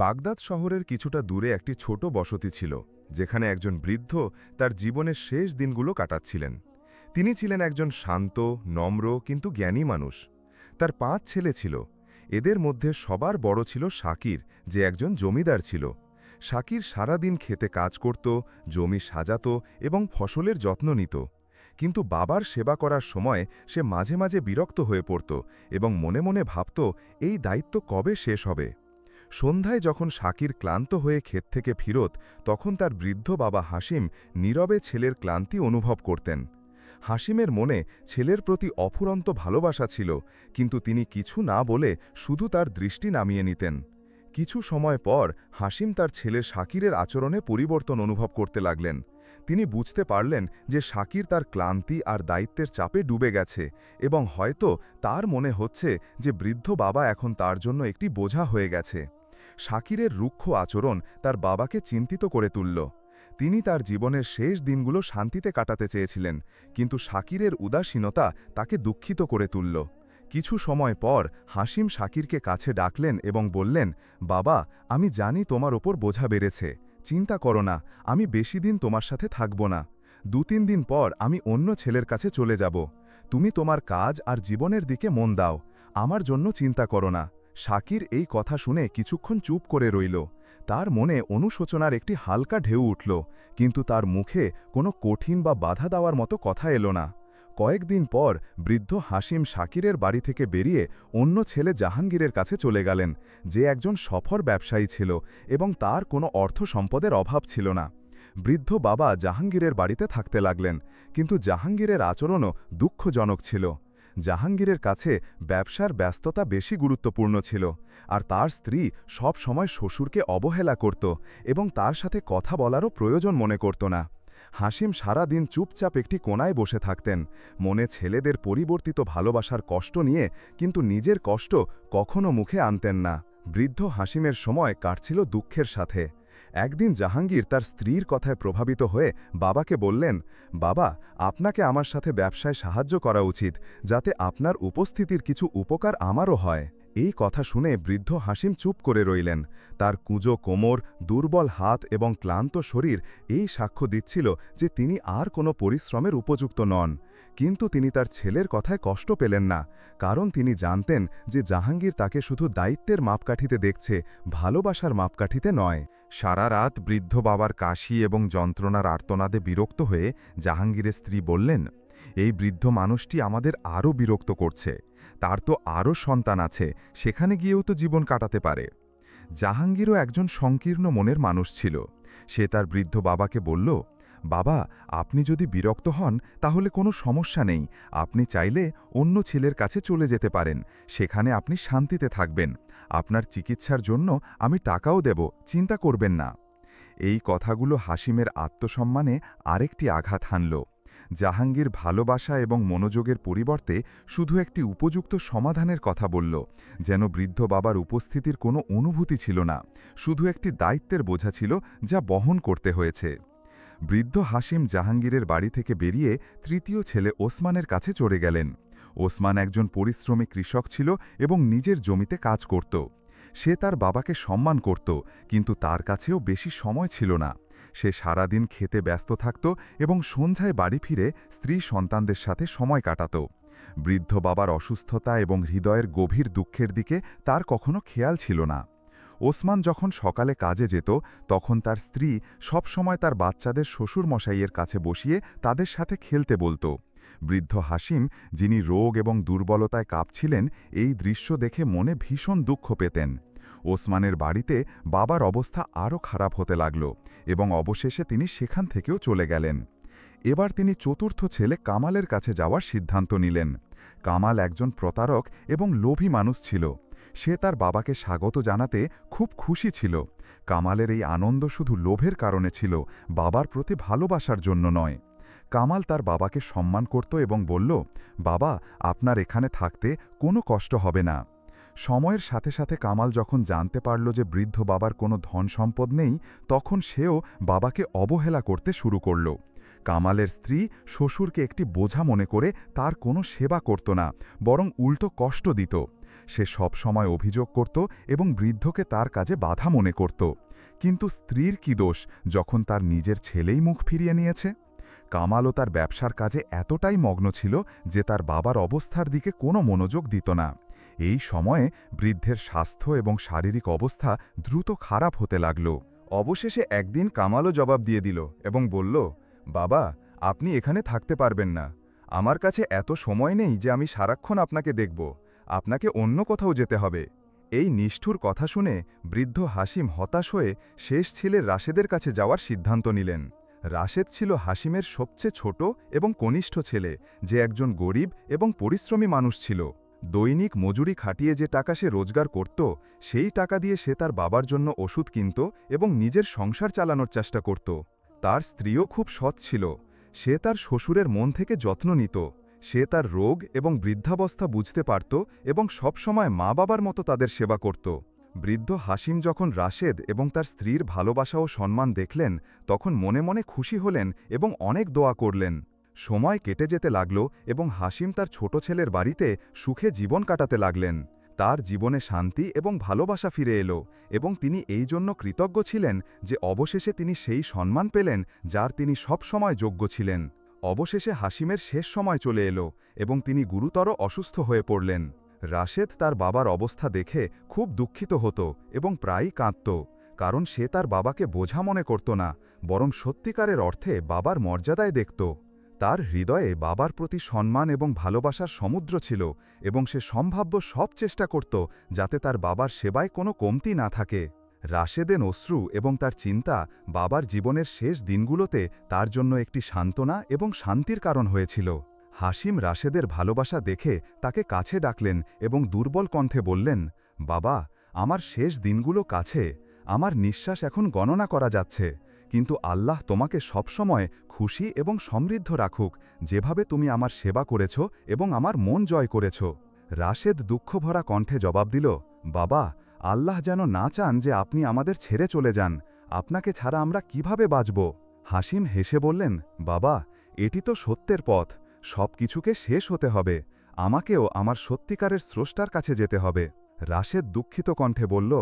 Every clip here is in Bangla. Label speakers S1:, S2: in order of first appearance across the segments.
S1: বাগদাদ শহরের কিছুটা দূরে একটি ছোট বসতি ছিল, যেখানে একজন বৃদ্ধ তার জীবনের শেষ দিনগুলো কাটাচ্ছিলেন। তিনি ছিলেন একজন শান্ত, নম্র কিন্তু জ্ঞানী মানুষ। তার 5 ছেলে ছিল। এদের মধ্যে সবার বড় ছিল শাকির, যে একজন জমিদার ছিল। শাকির সারাদিন খেতে কাজ করত, জমি সাজাত এবং ফসলের যত্ন নিত। কিন্তু বাবার সেবা করার সময় সে মাঝে মাঝে বিরক্ত হয়ে পড়ত এবং মনে মনে ভাবত, এই দায়িত্ব কবে শেষ হবে। সন্ধ্যায় যখন শাকির ক্লান্ত হয়ে ক্ষেত থেকে ফিরত, তখন তার বৃদ্ধ বাবা হাসিম নীরবে ছেলের ক্লান্তি অনুভব করতেন। হাসিমের মনে ছেলের প্রতি অফুরন্ত ভালোবাসা ছিল, কিন্তু তিনি কিছু না বলে শুধু তার দৃষ্টি নামিয়ে নিতেন। কিছু সময় পর হাসিম তার ছেলে শাকিরের আচরণে পরিবর্তন অনুভব করতে লাগলেন। তিনি বুঝতে পারলেন যে শাকির তার ক্লান্তি আর দায়িত্বের চাপে ডুবে গেছে এবং হয়তো তার মনে হচ্ছে যে বৃদ্ধ বাবা এখন তার জন্য একটি বোঝা হয়ে গেছে। শাকিরের রুক্ষ আচরণ তার বাবাকে চিন্তিত করে তুলল। তিনি তার জীবনের শেষ দিনগুলো শান্তিতে কাটাতে চেয়েছিলেন, কিন্তু শাকিরের উদাসীনতা তাকে দুঃখিত করে তুলল। কিছু সময় পর হাসিম শাকিরকে কাছে ডাকলেন এবং বললেন, বাবা, আমি জানি তোমার ওপর বোঝা বেড়েছে। চিন্তা করো না, আমি বেশি দিন তোমার সাথে থাকব না। 2-3 দিন পর আমি অন্য ছেলের কাছে চলে যাব। তুমি তোমার কাজ আর জীবনের দিকে মন দাও, আমার জন্য চিন্তা করো না। শাকির এই কথা শুনে কিছুক্ষণ চুপ করে রইল। তার মনে অনুশোচনার একটি হালকা ঢেউ উঠল, কিন্তু তার মুখে কোনো কঠিন বা বাধা দেওয়ার মতো কথা এলো না। কয়েকদিন পর বৃদ্ধ হাসিম শাকিরের বাড়ি থেকে বেরিয়ে অন্য ছেলে জাহাঙ্গীরের কাছে চলে গেলেন, যে একজন সফল ব্যবসায়ী ছিল এবং তার কোনো অর্থ সম্পদের অভাব ছিল না। বৃদ্ধ বাবা জাহাঙ্গীরের বাড়িতে থাকতে লাগলেন, কিন্তু জাহাঙ্গীরের আচরণও দুঃখজনক ছিল। জাহাঙ্গীরের কাছে ব্যবসার ব্যস্ততা বেশি গুরুত্বপূর্ণ ছিল, আর তার স্ত্রী সব সময় শ্বশুরকে অবহেলা করত এবং তার সাথে কথা বলারও প্রয়োজন মনে করত না। হাসিম সারা দিন চুপচাপ একটি কোণায় বসে থাকতেন, মনে ছেলেদের পরিবর্তিত ভালোবাসার কষ্ট নিয়ে, কিন্তু নিজের কষ্ট কখনো মুখে আনতেন না। বৃদ্ধ হাসিমের সময় কাটছিল দুঃখের সাথে। একদিন জাহাঙ্গীর তার স্ত্রীর কথায় প্রভাবিত হয়ে বাবাকে বললেন, বাবা, আপনাকে আমার সাথে ব্যবসায় সাহায্য করা উচিত, যাতে আপনার উপস্থিতির কিছু উপকার আমারও হয়। এই কথা শুনে বৃদ্ধ হাসিম চুপ করে রইলেন। তার কুঁজো কোমর, দুর্বল হাত এবং ক্লান্ত শরীর এই সাক্ষ্য দিচ্ছিল যে তিনি আর কোনো পরিশ্রমের উপযুক্ত নন। কিন্তু তিনি তার ছেলের কথায় কষ্ট পেলেন না, কারণ তিনি জানতেন যে জাহাঙ্গীর তাকে শুধু দায়িত্বের মাপকাঠিতে দেখছে, ভালোবাসার মাপকাঠিতে নয়। সারা রাত বৃদ্ধ বাবার কাশি এবং যন্ত্রণার আর্তনাদে বিরক্ত হয়ে জাহাঙ্গীরের স্ত্রী বললেন, এই বৃদ্ধ মানুষটি আমাদের আরও বিরক্ত করছে। তার তো আরও সন্তান আছে, সেখানে গিয়েও তো জীবন কাটাতে পারে। জাহাঙ্গীরও একজন সংকীর্ণ মনের মানুষ ছিল। সে তার বৃদ্ধ বাবাকে বলল, বাবা, আপনি যদি বিরক্ত হন তাহলে কোনো সমস্যা নেই, আপনি চাইলে অন্য ছেলের কাছে চলে যেতে পারেন, সেখানে আপনি শান্তিতে থাকবেন। আপনার চিকিৎসার জন্য আমি টাকাও দেব, চিন্তা করবেন না। এই কথাগুলো হাসিমের আত্মসম্মানে আরেকটি আঘাত হানল। জাহাঙ্গীর ভালোবাসা এবং মনোযোগের পরিবর্তে শুধু একটি উপযুক্ত সমাধানের কথা বলল, যেন বৃদ্ধ বাবার উপস্থিতির কোনো অনুভূতি ছিল না, শুধু একটি দায়িত্বের বোঝা ছিল যা বহন করতে হয়েছে। বৃদ্ধ হাসিম জাহাঙ্গীরের বাড়ি থেকে বেরিয়ে তৃতীয় ছেলে ওসমানের কাছে চড়ে গেলেন। ওসমান একজন পরিশ্রমী কৃষক ছিল এবং নিজের জমিতে কাজ করত। সে তার বাবাকে সম্মান করত, কিন্তু তার কাছেও বেশি সময় ছিল না। সে সারাদিন খেতে ব্যস্ত থাকত এবং সন্ধ্যায় বাড়ি ফিরে স্ত্রী সন্তানদের সাথে সময় কাটাত। বৃদ্ধ বাবার অসুস্থতা এবং হৃদয়ের গভীর দুঃখের দিকে তার কখনো খেয়াল ছিল না। ওসমান যখন সকালে কাজে যেত, তখন তার স্ত্রী সবসময় তার বাচ্চাদের শ্বশুরমশাইয়ের কাছে বসিয়ে তাদের সাথে খেলতে বলত। বৃদ্ধ হাসিম, যিনি রোগ এবং দুর্বলতায় কাঁপছিলেন, এই দৃশ্য দেখে মনে ভীষণ দুঃখ পেতেন। ওসমানের বাড়িতে বাবার অবস্থা আরও খারাপ হতে লাগল এবং অবশেষে তিনি সেখান থেকেও চলে গেলেন। এবার তিনি চতুর্থ ছেলে কামালের কাছে যাওয়ার সিদ্ধান্ত নিলেন। কামাল একজন প্রতারক এবং লোভী মানুষ ছিল। সে তার বাবাকে স্বাগত জানাতে খুব খুশি ছিল। কামালের এই আনন্দ শুধু লোভের কারণে ছিল, বাবার প্রতি ভালোবাসার জন্য নয়। কামাল তার বাবাকে সম্মান করত এবং বলল, বাবা, আপনার এখানে থাকতে কোনো কষ্ট হবে না। সময়ের সাথে সাথে কামাল যখন জানতে পারল যে বৃদ্ধ বাবার কোনো ধন সম্পদ নেই, তখন সেও বাবাকে অবহেলা করতে শুরু করল। কামালের স্ত্রী শ্বশুরকে একটি বোঝা মনে করে তার কোনো সেবা করত না, বরং উল্টো কষ্ট দিত।
S2: সে সবসময় অভিযোগ করত এবং বৃদ্ধকে তার কাজে বাধা মনে করত। কিন্তু স্ত্রীর কি দোষ যখন তার নিজের ছেলেই মুখ ফিরিয়ে নিয়েছে? কামালও তার ব্যবসার কাজে এতটাই মগ্ন ছিল যে তার বাবার অবস্থার দিকে কোনো মনোযোগ দিত না। এই সময়ে বৃদ্ধের স্বাস্থ্য এবং শারীরিক অবস্থা দ্রুত খারাপ হতে লাগল।
S1: অবশেষে একদিন কামালও জবাব দিয়ে দিল এবং বলল, বাবা, আপনি এখানে থাকতে পারবেন না। আমার কাছে এত সময় নেই যে আমি সারাক্ষণ আপনাকে দেখব। আপনাকে অন্য কোথাও যেতে হবে। এই নিষ্ঠুর কথা শুনে বৃদ্ধ হাসিম হতাশ হয়ে শেষ ছেলের রাশেদের কাছে যাওয়ার সিদ্ধান্ত নিলেন। রাশেদ ছিল হাসিমের সবচেয়ে ছোট এবং কনিষ্ঠ ছেলে, যে একজন গরিব এবং পরিশ্রমী মানুষ ছিল। দৈনিক মজুরি খাটিয়ে যে টাকা সে রোজগার করত, সেই টাকা দিয়ে সে তার বাবার জন্য ওষুধ কিনত এবং নিজের সংসার চালানোর চেষ্টা করত। তার স্ত্রীও খুব সৎ ছিল। সে তার শ্বশুরের মন থেকে যত্ন নিত। সে তার রোগ এবং বৃদ্ধাবস্থা বুঝতে পারত এবং সবসময় মা বাবার মতো তাদের সেবা করত। বৃদ্ধ হাসিম যখন রাশেদ এবং তার স্ত্রীর ভালোবাসা ও সম্মান দেখলেন, তখন মনে মনে খুশি হলেন এবং অনেক দোয়া করলেন। সময় কেটে যেতে লাগল এবং হাসিম তার ছোট ছেলের বাড়িতে সুখে জীবন কাটাতে লাগলেন। তার জীবনে শান্তি এবং ভালোবাসা ফিরে এলো এবং তিনি এই জন্য কৃতজ্ঞ ছিলেন যে অবশেষে তিনি সেই সম্মান পেলেন যার তিনি সব সময় যোগ্য ছিলেন। অবশেষে হাসিমের শেষ সময় চলে এলো এবং তিনি গুরুতর অসুস্থ হয়ে পড়লেন। রাশেদ তার বাবার অবস্থা দেখে খুব দুঃখিত হতো এবং প্রায়ই কাঁদত, কারণ সে তার বাবাকে বোঝা মনে করত না, বরং সত্যিকারের অর্থে বাবার মর্যাদায় দেখত। তার হৃদয়ে বাবার প্রতি সম্মান এবং ভালোবাসার সমুদ্র ছিল এবং সে সম্ভাব্য সব চেষ্টা করত যাতে তার বাবার সেবায় কোনো কমতি না থাকে। রাশেদের অশ্রু এবং তার চিন্তা বাবার জীবনের শেষ দিনগুলোতে তার জন্য একটি সান্ত্বনা এবং শান্তির কারণ হয়েছিল। হাসিম রাশেদের ভালোবাসা দেখে তাকে কাছে ডাকলেন এবং দুর্বল কণ্ঠে বললেন, বাবা, আমার শেষ দিনগুলো কাছে। আমার নিঃশ্বাস এখন গণনা করা যাচ্ছে, কিন্তু আল্লাহ তোমাকে সবসময় খুশি এবং সমৃদ্ধ রাখুক, যেভাবে তুমি আমার সেবা করেছ এবং আমার মন জয় করেছ। রাশেদ দুঃখভরা কণ্ঠে জবাব দিল, বাবা, আল্লাহ যেন না চান যে আপনি আমাদের ছেড়ে চলে যান। আপনাকে ছাড়া আমরা কিভাবে বাঁচব? হাসিম হেসে বললেন, বাবা, এটি তো সত্যের পথ। সব কিছুকে শেষ হতে হবে। আমাকেও আমার সত্যিকারের স্রষ্টার কাছে যেতে হবে। রাশেদ দুঃখিত কণ্ঠে বলল,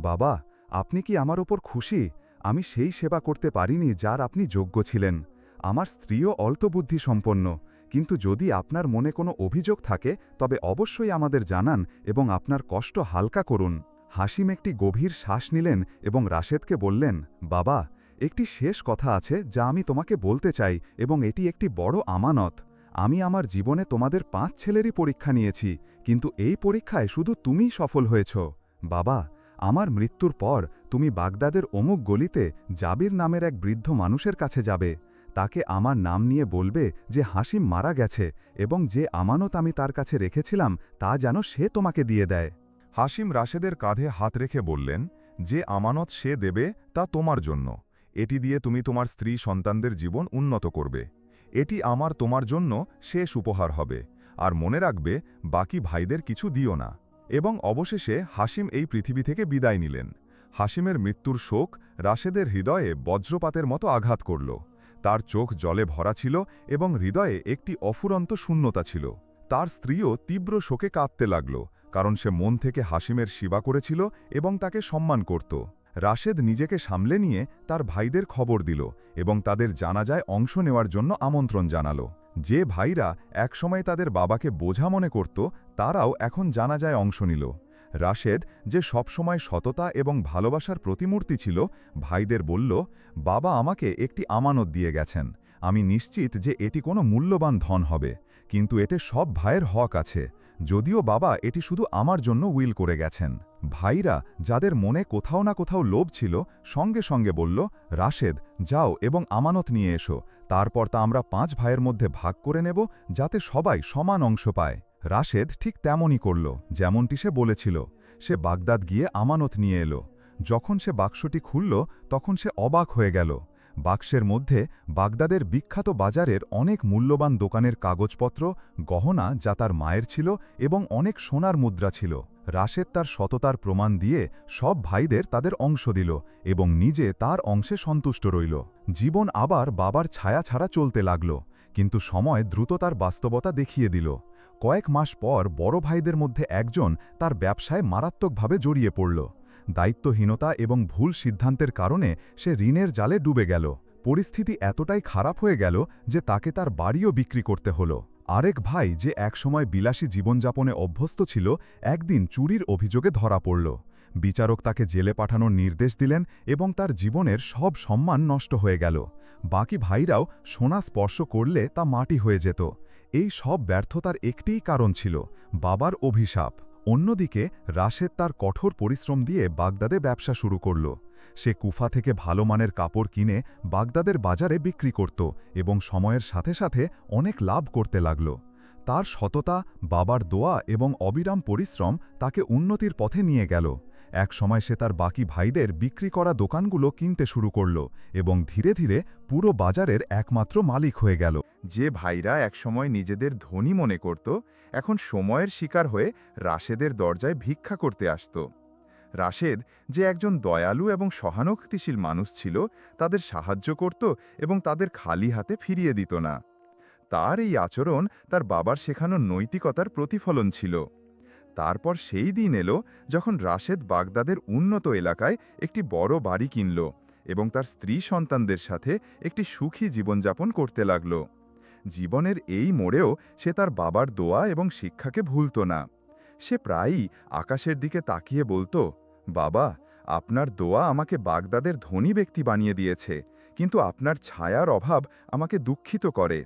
S1: বাবা, আপনি কি আমার ওপর খুশি? আমি সেই সেবা করতে পারিনি যার আপনি যোগ্য ছিলেন। আমার স্ত্রীও অল্পবুদ্ধি সম্পন্ন, কিন্তু যদি আপনার মনে কোনো অভিযোগ থাকে তবে অবশ্যই আমাদের জানান এবং আপনার কষ্ট হালকা করুন। হাসিম একটি গভীর শ্বাস নিলেন এবং রাশেদকে বললেন, বাবা, একটি শেষ কথা আছে যা আমি তোমাকে বলতে চাই এবং এটি একটি বড় আমানত। আমি আমার জীবনে তোমাদের 5 ছেলেরই পরীক্ষা নিয়েছি, কিন্তু এই পরীক্ষায় শুধু তুমিই সফল হয়েছ। বাবা, আমার মৃত্যুর পর তুমি বাগদাদের অমুক গলিতে জাবির নামের এক বৃদ্ধ মানুষের কাছে যাবে। তাকে আমার নাম নিয়ে বলবে যে হাসিম মারা গেছে এবং যে আমানত আমি তার কাছে রেখেছিলাম তা যেন সে তোমাকে দিয়ে দেয়। হাসিম রাশেদের কাঁধে হাত রেখে বললেন, যে আমানত সে দেবে তা তোমার জন্য। এটি দিয়ে তুমি তোমার স্ত্রী সন্তানদের জীবন উন্নত করবে। এটি আমার তোমার জন্য শেষ উপহার হবে। আর মনে রাখবে, বাকি ভাইদের কিছু দিও না। এবং অবশেষে হাসিম এই পৃথিবী থেকে বিদায় নিলেন। হাসিমের মৃত্যুর শোক রাশেদের হৃদয়ে বজ্রপাতের মতো আঘাত করল। তার চোখ জলে ভরা ছিল এবং হৃদয়ে একটি অফুরন্ত শূন্যতা ছিল। তার স্ত্রীও তীব্র শোকে কাঁদতে লাগল, কারণ সে মন থেকে হাসিমের সেবা করেছিল এবং তাকে সম্মান করত। রাশেদ নিজেকে সামলে নিয়ে তার ভাইদের খবর দিল এবং তাদের জানাজায় অংশ নেওয়ার জন্য আমন্ত্রণ জানাল। যে ভাইরা একসময় তাদের বাবাকে বোঝা মনে করত, তারাও এখন জানাজায় অংশ নিল। রাশেদ, যে সবসময় সততা এবং ভালোবাসার প্রতিমূর্তি ছিল, ভাইদের বলল, বাবা আমাকে একটি আমানত দিয়ে গেছেন। আমি নিশ্চিত যে এটি কোনো মূল্যবান ধন হবে, কিন্তু এতে সব ভাইয়ের হক আছে, যদিও বাবা এটি শুধু আমার জন্য উইল করে গেছেন। ভাইরা, যাদের মনে কোথাও না কোথাও লোভ ছিল, সঙ্গে সঙ্গে বলল, রাশেদ, যাও এবং আমানত নিয়ে এসো। তারপর তা আমরা 5 ভাইয়ের মধ্যে ভাগ করে নেব, যাতে সবাই সমান অংশ পায়। রাশেদ ঠিক তেমনই করল, যেমনটি সে বলেছিল। সে বাগদাদ গিয়ে আমানত নিয়ে এলো। যখন সে বাক্সটি খুলল, তখন সে অবাক হয়ে গেল। বাক্সের মধ্যে বাগদাদের বিখ্যাত বাজারের অনেক মূল্যবান দোকানের কাগজপত্র, গহনা যা তার মায়ের ছিল এবং অনেক সোনার মুদ্রা ছিল। রাশেদ তার সততার প্রমাণ দিয়ে সব ভাইদের তাদের অংশ দিল এবং নিজে তার অংশে সন্তুষ্ট রইল। জীবন আবার বাবার ছায়া ছাড়া চলতে লাগল, কিন্তু সময় দ্রুত তার বাস্তবতা দেখিয়ে দিল।
S2: কয়েক মাস পর বড় ভাইদের মধ্যে একজন তার ব্যবসায় মারাত্মকভাবে জড়িয়ে পড়ল। দায়িত্বহীনতা এবং ভুল সিদ্ধান্তের কারণে সে ঋণের জালে ডুবে গেল। পরিস্থিতি এতটাই খারাপ হয়ে গেল যে তাকে তার বাড়িও বিক্রি করতে হলো। আরেক ভাই, যে একসময় বিলাসী জীবনযাপনে অভ্যস্ত ছিল, একদিন চুরির অভিযোগে ধরা পড়ল। বিচারক তাকে জেলে পাঠানোর নির্দেশ দিলেন এবং তার জীবনের সব সম্মান নষ্ট হয়ে গেল। বাকি ভাইরাও সোনা স্পর্শ করলে তা মাটি হয়ে যেত। এই সব ব্যর্থতার একটিই কারণ ছিল, বাবার অভিশাপ। অন্যদিকে রাশেদ তার কঠোর পরিশ্রম দিয়ে বাগদাদে ব্যবসা শুরু করল। সে কুফা থেকে ভালো মানের কাপড় কিনে বাগদাদের বাজারে বিক্রি করত এবং সময়ের সাথে সাথে অনেক লাভ করতে লাগল। তার সততা, বাবার দোয়া এবং অবিরাম পরিশ্রম তাকে উন্নতির পথে নিয়ে গেল। একসময় সে তার বাকি ভাইদের বিক্রি করা দোকানগুলো কিনতে শুরু করল এবং ধীরে ধীরে পুরো বাজারের একমাত্র মালিক হয়ে গেল।
S1: যে ভাইরা একসময় নিজেদের ধনী মনে করত, এখন সময়ের শিকার হয়ে রাশেদের দরজায় ভিক্ষা করতে আসত। রাশেদ, যে একজন দয়ালু এবং সহানুভূতিশীল মানুষ ছিল, তাদের সাহায্য করত এবং তাদের খালি হাতে ফিরিয়ে দিত না। তার এই আচরণ তার বাবার শেখানো নৈতিকতার প্রতিফলন ছিল। তারপর সেই দিন এলো যখন রাশেদ বাগদাদের উন্নত এলাকায় একটি বড় বাড়ি কিনল এবং তার স্ত্রী সন্তানদের সাথে একটি সুখী জীবনযাপন করতে লাগল। জীবনের এই মোড়েও সে তার বাবার দোয়া এবং শিক্ষাকে ভুলত না। সে প্রায়ই আকাশের দিকে তাকিয়ে বলতো, বাবা, আপনার দোয়া আমাকে বাগদাদের ধনী ব্যক্তি বানিয়ে দিয়েছে, কিন্তু আপনার ছায়ার অভাব আমাকে দুঃখিত করে।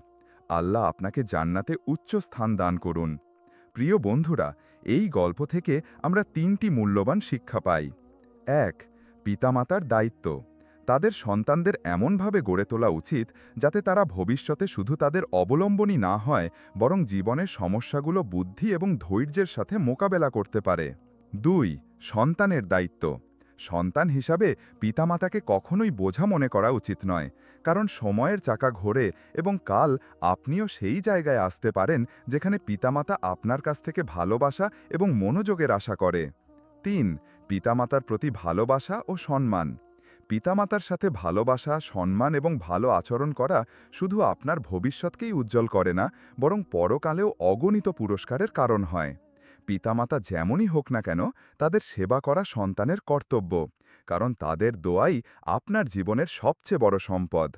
S1: আল্লাহ আপনাকে জান্নাতে উচ্চ স্থান দান করুন। প্রিয় বন্ধুরা, এই গল্প থেকে আমরা ৩টি মূল্যবান শিক্ষা পাই। ১. পিতামাতার দায়িত্ব। তাদের সন্তানদের এমনভাবে গড়ে তোলা উচিত যাতে তারা ভবিষ্যতে শুধু তাদের অবলম্বনই না হয়, বরং জীবনের সমস্যাগুলো বুদ্ধি এবং ধৈর্যের সাথে মোকাবেলা করতে পারে। ২. সন্তানের দায়িত্ব। সন্তান হিসাবে পিতামাতাকে কখনোই বোঝা মনে করা উচিত নয়, কারণ সময়ের চাকা ঘোরে এবং কাল আপনিও সেই জায়গায় আসতে পারেন যেখানে পিতামাতা আপনার কাছ থেকে ভালোবাসা এবং মনোযোগের আশা করে। ৩. পিতামাতার প্রতি ভালোবাসা ও সম্মান। পিতামাতার সাথে ভালোবাসা, সম্মান এবং ভালো আচরণ করা শুধু আপনার ভবিষ্যৎকেই উজ্জ্বল করে না, বরং পরকালেও অগণিত পুরস্কারের কারণ হয়। পিতামাতা যেমনই হোক না কেন, তাদের সেবা করা সন্তানের কর্তব্য, কারণ তাদের দোয়াই আপনার জীবনের সবচেয়ে বড় সম্পদ।